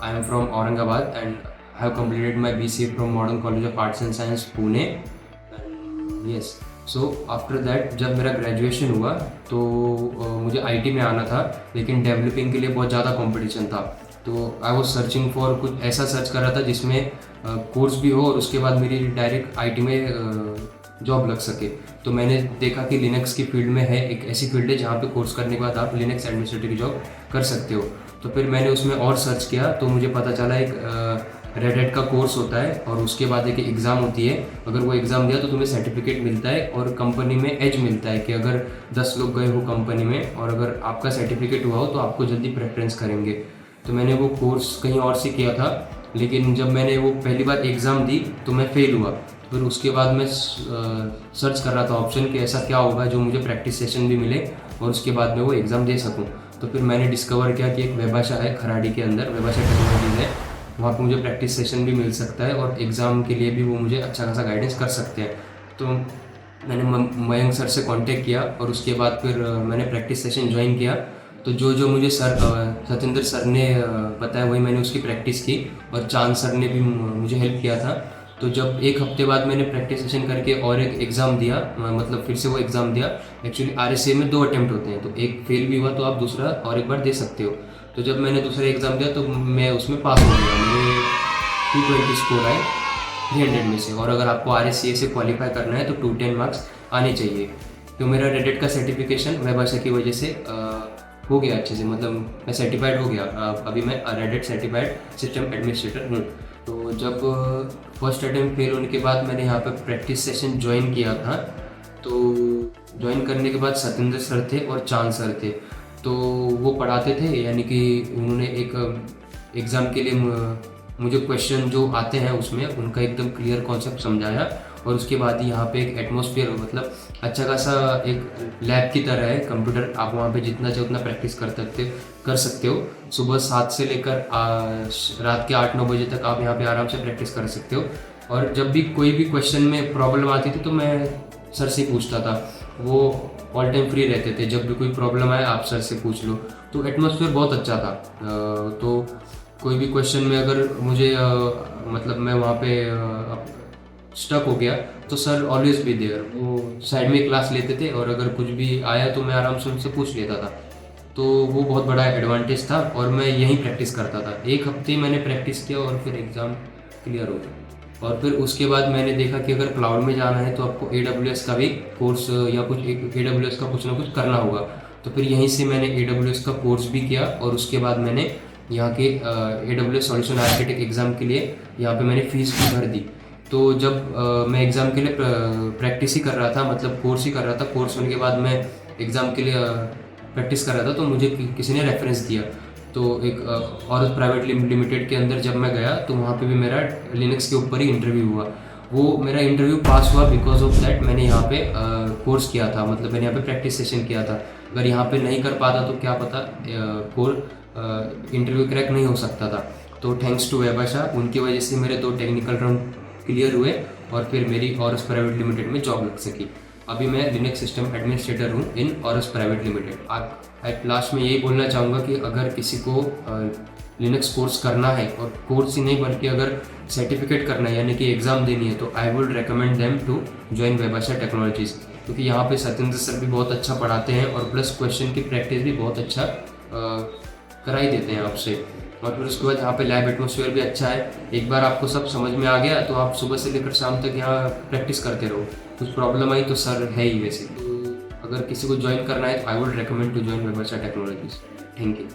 I am from Aurangabad and I have completed my BCA from Modern College of Arts and Science, Pune. And yes, so after that जब मेरा graduation हुआ तो मुझे IT में आना था, लेकिन डेवलपिंग के लिए बहुत ज़्यादा कंपटीशन था। तो आई वॉज सर्चिंग फॉर कुछ ऐसा सर्च कर रहा था जिसमें कोर्स भी हो और उसके बाद मेरी डायरेक्ट IT में जॉब लग सके। तो मैंने देखा कि लिनक्स की फील्ड में है, एक ऐसी फील्ड है जहाँ पे कोर्स करने के बाद आप लिनक्स एडमिनिस्ट्रेटर की जॉब कर सकते हो। तो फिर मैंने उसमें और सर्च किया तो मुझे पता चला एक रेड हैट का कोर्स होता है और उसके बाद एक एग्ज़ाम होती है। अगर वो एग्ज़ाम दिया तो तुम्हें सर्टिफिकेट मिलता है और कंपनी में एज मिलता है कि अगर 10 लोग गए हो कंपनी में और अगर आपका सर्टिफिकेट हुआ हो तो आपको जल्दी प्रेफरेंस करेंगे। तो मैंने वो कोर्स कहीं और से किया था, लेकिन जब मैंने वो पहली बार एग्ज़ाम दी तो मैं फेल हुआ। फिर उसके बाद मैं सर्च कर रहा था ऑप्शन कि ऐसा क्या होगा जो मुझे प्रैक्टिस सेशन भी मिले और उसके बाद मैं वो एग्ज़ाम दे सकूं। तो फिर मैंने डिस्कवर किया कि एक वेबाशा है खराड़ी के अंदर, वेबाशा टेक्नोलॉजीज़ है, वहाँ पे मुझे प्रैक्टिस सेशन भी मिल सकता है और एग्ज़ाम के लिए भी वो मुझे अच्छा खासा गाइडेंस कर सकते हैं। तो मैंने मयंक सर से कांटेक्ट किया और उसके बाद फिर मैंने प्रैक्टिस सेशन ज्वाइन किया। तो जो जो मुझे सतेंद्र सर ने बताया वही मैंने उसकी प्रैक्टिस की और चांद सर ने भी मुझे हेल्प किया था। तो जब एक हफ्ते बाद मैंने प्रैक्टिस सेशन करके और एक एग्ज़ाम दिया, मतलब फिर से वो एग्ज़ाम दिया। एक्चुअली RSA में 2 अटैम्प्ट होते हैं, तो एक फेल भी हुआ तो आप दूसरा और एक बार दे सकते हो। तो जब मैंने दूसरा एग्ज़ाम दिया तो मैं उसमें पास हो गया, मेरे 220 स्कोर आए 300 में से। और अगर आपको RSA से क्वालिफाई करना है तो 210 मार्क्स आने चाहिए। तो मेरा रेड हैट का सर्टिफिकेशन वेबाशा की वजह से हो गया अच्छे से, मतलब मैं सर्टिफाइड हो गया। अभी मैं red hat certified system administrator हूँ। तो जब फर्स्ट अटैम्प्ट फेल होने के बाद मैंने यहाँ पे प्रैक्टिस सेशन ज्वाइन किया था। तो ज्वाइन करने के बाद सतेंद्र सर थे और चांद सर थे, तो वो पढ़ाते थे, यानी कि उन्होंने एक एग्ज़ाम के लिए मुझे क्वेश्चन जो आते हैं उसमें उनका एकदम क्लियर कॉन्सेप्ट समझाया। और उसके बाद ही यहाँ पे एक एटमॉस्फेयर, मतलब अच्छा खासा एक लैब की तरह है कंप्यूटर, आप वहाँ पे जितना चाहे उतना प्रैक्टिस कर सकते हो। सुबह 7 से लेकर रात के 8-9 बजे तक आप यहाँ पे आराम से प्रैक्टिस कर सकते हो। और जब भी कोई भी क्वेश्चन में प्रॉब्लम आती थी तो मैं सर से पूछता था, वो ऑल टाइम फ्री रहते थे, जब भी कोई प्रॉब्लम आए आप सर से पूछ लो। तो एटमॉस्फेयर बहुत अच्छा था। तो कोई भी क्वेश्चन में अगर मुझे मतलब मैं वहाँ पे स्टक हो गया तो सर ऑलवेज बी देयर, वो साइड में क्लास लेते थे और अगर कुछ भी आया तो मैं आराम से उनसे पूछ लेता था। तो वो बहुत बड़ा एडवांटेज था और मैं यहीं प्रैक्टिस करता था। एक हफ्ते मैंने प्रैक्टिस किया और फिर एग्ज़ाम क्लियर हो गया। और फिर उसके बाद मैंने देखा कि अगर क्लाउड में जाना है तो आपको AWS का भी कोर्स या कुछ AWS का कुछ ना कुछ करना होगा। तो फिर यहीं से मैंने AWS का कोर्स भी किया और उसके बाद मैंने यहाँ के AWS सॉल्यूशन आर्किटेक्ट एग्ज़ाम के लिए यहाँ पे मैंने फ़ीस भी भर दी। तो जब मैं एग्ज़ाम के लिए प्रैक्टिस ही कर रहा था, मतलब कोर्स ही कर रहा था, कोर्स होने के बाद मैं एग्ज़ाम के लिए प्रैक्टिस कर रहा था, तो मुझे किसी ने रेफरेंस दिया। तो एक औरत प्राइवेट लिमिटेड के अंदर जब मैं गया तो वहाँ पे भी मेरा लिनक्स के ऊपर ही इंटरव्यू हुआ। वो मेरा इंटरव्यू पास हुआ बिकॉज ऑफ दैट मैंने यहाँ पे कोर्स किया था, मतलब मैंने यहाँ पे प्रैक्टिस सेशन किया था। अगर यहाँ पे नहीं कर पाता तो क्या पता इंटरव्यू क्रैक नहीं हो सकता था। तो थैंक्स टू वेबाशा, उनकी वजह से मेरे 2 टेक्निकल राउंड क्लियर हुए और फिर मेरी ऑरस प्राइवेट लिमिटेड में जॉब लग सकी। अभी मैं लिनक्स सिस्टम एडमिनिस्ट्रेटर हूँ in Aurus private limited. At last में यही बोलना चाहूँगा कि अगर किसी को लिनक्स कोर्स करना है, और कोर्स ही नहीं बल्कि अगर सर्टिफिकेट करना है यानी कि एग्ज़ाम देनी है, तो I would recommend them to join Webasha technologies, क्योंकि यहाँ पे सतेंद्र सर भी बहुत अच्छा पढ़ाते हैं और प्लस क्वेश्चन की प्रैक्टिस भी बहुत अच्छा कराई देते हैं आपसे। और फिर उसके बाद यहाँ पे लैब एटमॉस्फेयर भी अच्छा है। एक बार आपको सब समझ में आ गया तो आप सुबह से लेकर शाम तक यहाँ प्रैक्टिस करते रहो। कुछ प्रॉब्लम आई तो सर है ही वैसे। तो अगर किसी को ज्वाइन करना है तो I would recommend to join Webasha technologies. Thank you.